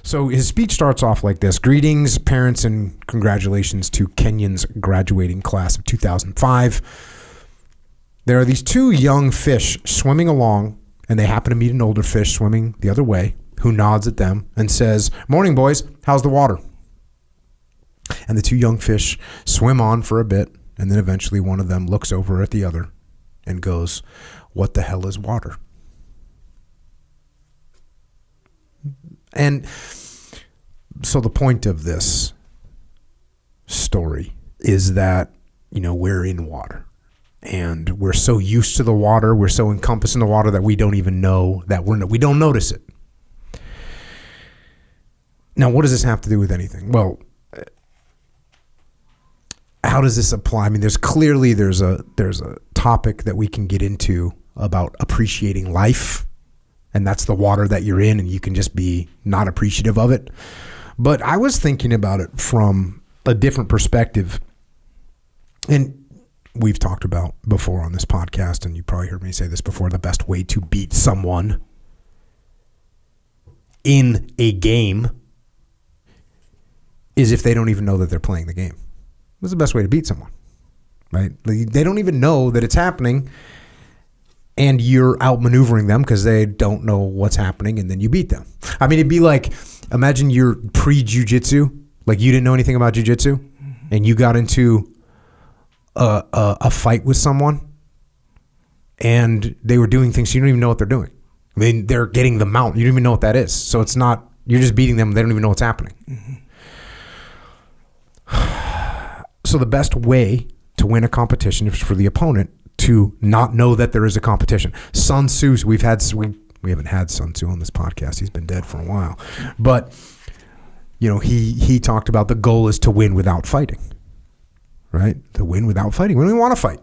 So his speech starts off like this. Greetings, parents, and congratulations to Kenyon's graduating class of 2005. There are these two young fish swimming along, and they happen to meet an older fish swimming the other way, who nods at them and says, "Morning, boys. How's the water?" And the two young fish swim on for a bit, and then eventually one of them looks over at the other and goes, "What the hell is water?" And so the point of this story is that, we're in water, and we're so used to the water, we're so encompassed in the water that we don't even know that we don't notice it. Now, what does this have to do with anything? Well, how does this apply? I mean, there's a topic that we can get into about appreciating life, and that's the water that you're in, and you can just be not appreciative of it. But I was thinking about it from a different perspective, and we've talked about before on this podcast, and you probably heard me say this before, the best way to beat someone in a game is if they don't even know that they're playing the game. That's the best way to beat someone, right? They don't even know that it's happening, and you're outmaneuvering them because they don't know what's happening, and then you beat them. I mean, it'd be like, imagine you're pre-jiu-jitsu, like you didn't know anything about jiu-jitsu, and you got into a fight with someone, and they were doing things you don't even know what they're doing. I mean, they're getting the mount. You don't even know what that is. So it's not, you're just beating them. They don't even know what's happening. So the best way to win a competition is for the opponent to not know that there is a competition. Sun Tzu, we haven't had Sun Tzu on this podcast. He's been dead for a while. But, he talked about the goal is to win without fighting, right? To win without fighting. We don't even want to fight.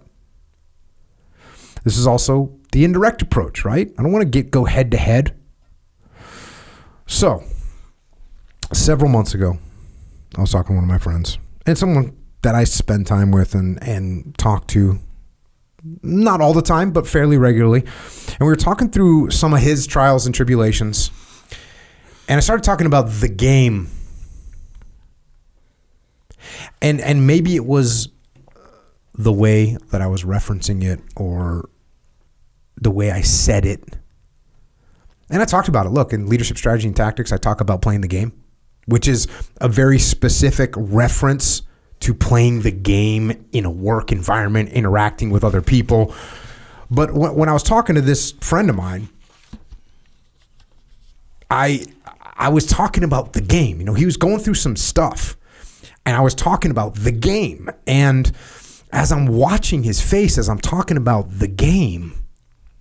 This is also the indirect approach, right? I don't want to go head to head. So, several months ago, I was talking to one of my friends, and someone that I spend time with and talk to, not all the time, but fairly regularly. And we were talking through some of his trials and tribulations. And I started talking about the game. And maybe it was the way that I was referencing it or the way I said it. And I talked about it. Look, in leadership strategy and tactics, I talk about playing the game, which is a very specific reference to playing the game in a work environment, interacting with other people. But when I was talking to this friend of mine, I was talking about the game. He was going through some stuff, and I was talking about the game. And as I'm watching his face, as I'm talking about the game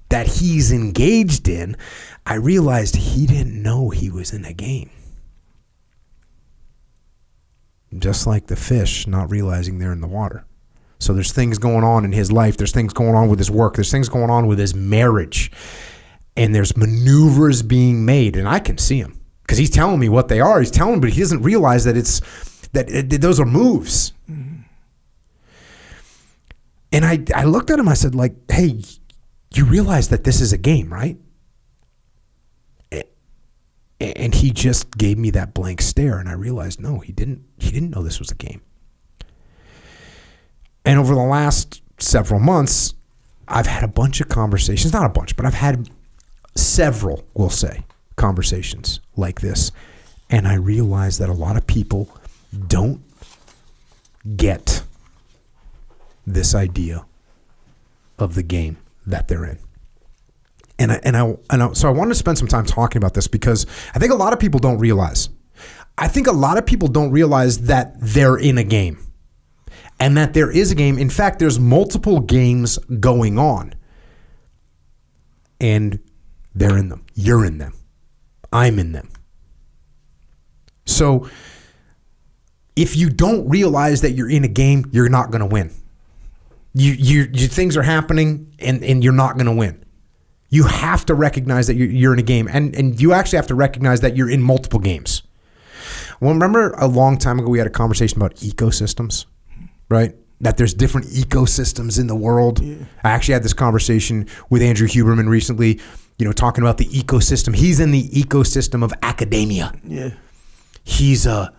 that he's engaged in, I realized he didn't know he was in a game. Just like the fish not realizing they're in the water. So there's things going on in his life. There's things going on with his work. There's things going on with his marriage. And there's maneuvers being made. And I can see him because he's telling me what they are. He's telling me, but he doesn't realize that those are moves. Mm-hmm. And I looked at him. I said, like, hey, you realize that this is a game, right? And he just gave me that blank stare, and I realized, no, he didn't know this was a game. And over the last several months, I've had a bunch of conversations, not a bunch, but I've had several, we'll say, conversations like this. And I realized that a lot of people don't get this idea of the game that they're in. So I wanted to spend some time talking about this because I think a lot of people don't realize. I think a lot of people don't realize that they're in a game and that there is a game. In fact, there's multiple games going on and they're in them. You're in them. I'm in them. So if you don't realize that you're in a game, you're not going to win. You things are happening and you're not going to win. You have to recognize that you're in a game, and you actually have to recognize that you're in multiple games. Well, remember a long time ago we had a conversation about ecosystems, right? That there's different ecosystems in the world. Yeah. I actually had this conversation with Andrew Huberman recently, talking about the ecosystem. He's in the ecosystem of academia. Yeah. he's a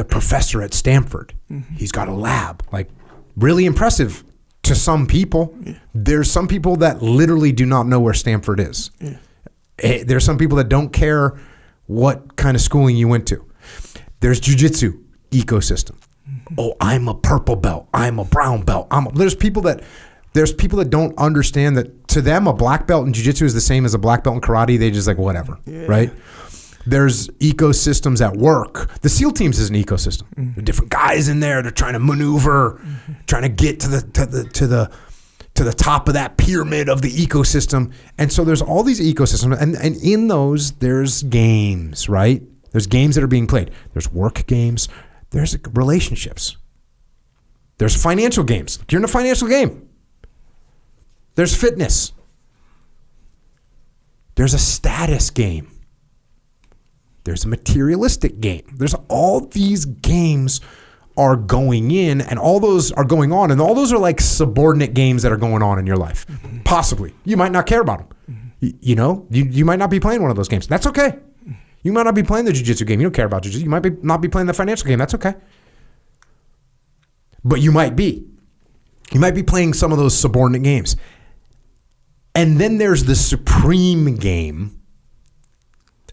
professor at Stanford. He's got a lab. Like, really impressive to some people. Yeah. There's some people that literally do not know where Stanford is. Yeah. There's some people that don't care what kind of schooling you went to. There's jiu-jitsu ecosystem. Oh, I'm a purple belt. I'm a brown belt. There's people that don't understand that to them a black belt in jiu-jitsu is the same as a black belt in karate. They just like whatever, right? There's ecosystems at work. The SEAL teams is an ecosystem. There are different guys in there. They're trying to maneuver, trying to get to the top of that pyramid of the ecosystem. And so there's all these ecosystems, and in those there's games, right? There's games that are being played. There's work games. There's relationships. There's financial games. You're in a financial game. There's fitness. There's a status game. There's a materialistic game. There's all these games are going in, and all those are going on, and all those are like subordinate games that are going on in your life. Possibly. You might not care about them. You know, you might not be playing one of those games. That's okay. You might not be playing the jiu-jitsu game. You don't care about jiu-jitsu. You might not be playing the financial game. That's okay. But you might be. You might be playing some of those subordinate games. And then there's the supreme game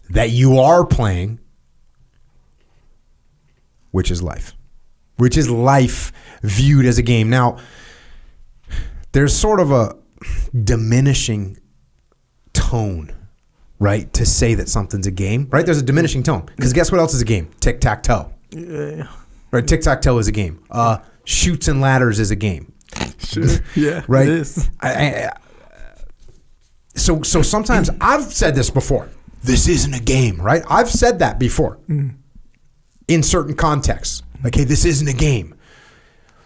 that you are playing, which is life. Which is life viewed as a game. Now, there's sort of a diminishing tone, right, to say that something's a game, right? There's a diminishing tone. Because guess what else is a game? Tic-tac-toe. Yeah. Right, tic-tac-toe is a game. Chutes and ladders is a game. Sure, yeah, right? It is. So sometimes I've said this before. This isn't a game, right? I've said that before in certain contexts. Like, hey, this isn't a game.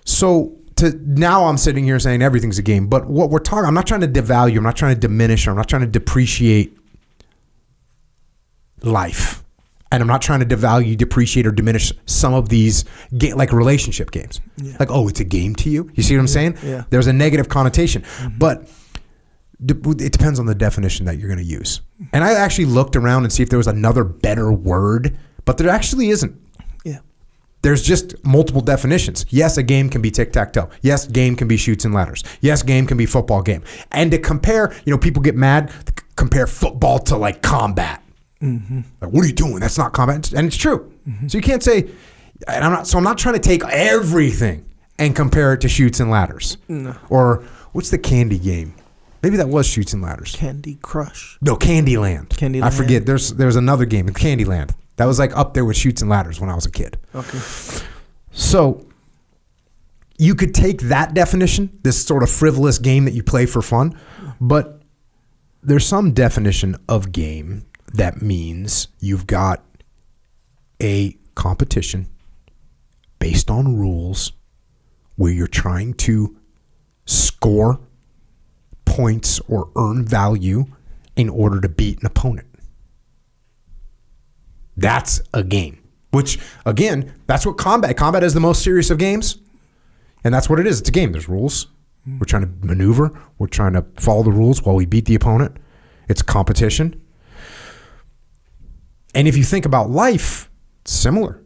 So now I'm sitting here saying everything's a game. But what we're talking, I'm not trying to devalue, I'm not trying to diminish, I'm not trying to depreciate life. And I'm not trying to devalue, depreciate, or diminish some of these like relationship games. Yeah. Like, oh, it's a game to you? You see what I'm saying? Yeah. There's a negative connotation. But it depends on the definition that you're going to use. And I actually looked around and see if there was another better word, but there actually isn't. Yeah. There's just multiple definitions. Yes, a game can be tic-tac-toe. Yes, game can be chutes and ladders. Yes, game can be football game. And to compare, people get mad, compare football to like combat. Like, what are you doing? That's not combat. And it's true. So you can't say, and I'm not trying to take everything and compare it to chutes and ladders. No. Or what's the candy game? Maybe that was chutes and ladders. Candy Crush. No, Candyland. I forget. There's another game, Candyland. That was like up there with chutes and ladders when I was a kid. Okay. So you could take that definition, this sort of frivolous game that you play for fun, but there's some definition of game that means you've got a competition based on rules where you're trying to score points or earn value in order to beat an opponent. That's a game. Which, again, that's what combat is the most serious of games. And that's what it is. It's a game. There's rules. We're trying to maneuver. We're trying to follow the rules while we beat the opponent. It's competition. And if you think about life, it's similar.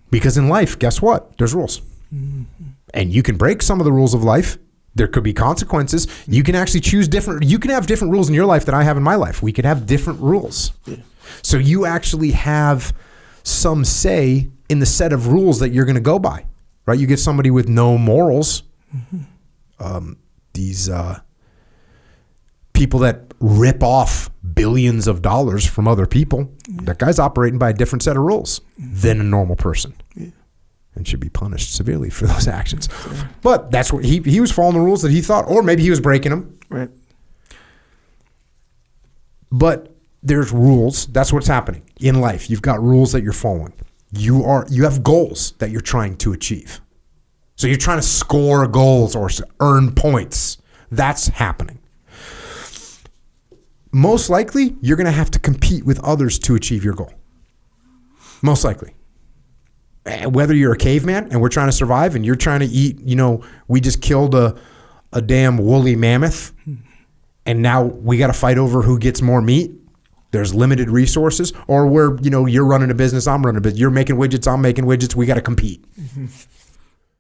Because in life, guess what? There's rules. And you can break some of the rules of life. There could be consequences. You can actually choose you can have different rules in your life than I have in my life. We could have different rules. Yeah. So you actually have some say in the set of rules that you're going to go by, right? You get somebody with no morals. These people that rip off billions of dollars from other people, that guy's operating by a different set of rules than a normal person. Yeah. And should be punished severely for those actions. Yeah. But that's what he was following the rules that he thought, or maybe he was breaking them. Right. But there's rules. That's what's happening in life. You've got rules that you're following. You have goals that you're trying to achieve. So you're trying to score goals or earn points. That's happening. Most likely, you're going to have to compete with others to achieve your goal. Most likely. Whether you're a caveman and we're trying to survive and you're trying to eat, we just killed a damn woolly mammoth and now we got to fight over who gets more meat. there's limited resources, or where, you're running a business, I'm running a business, you're making widgets, I'm making widgets, we got to compete.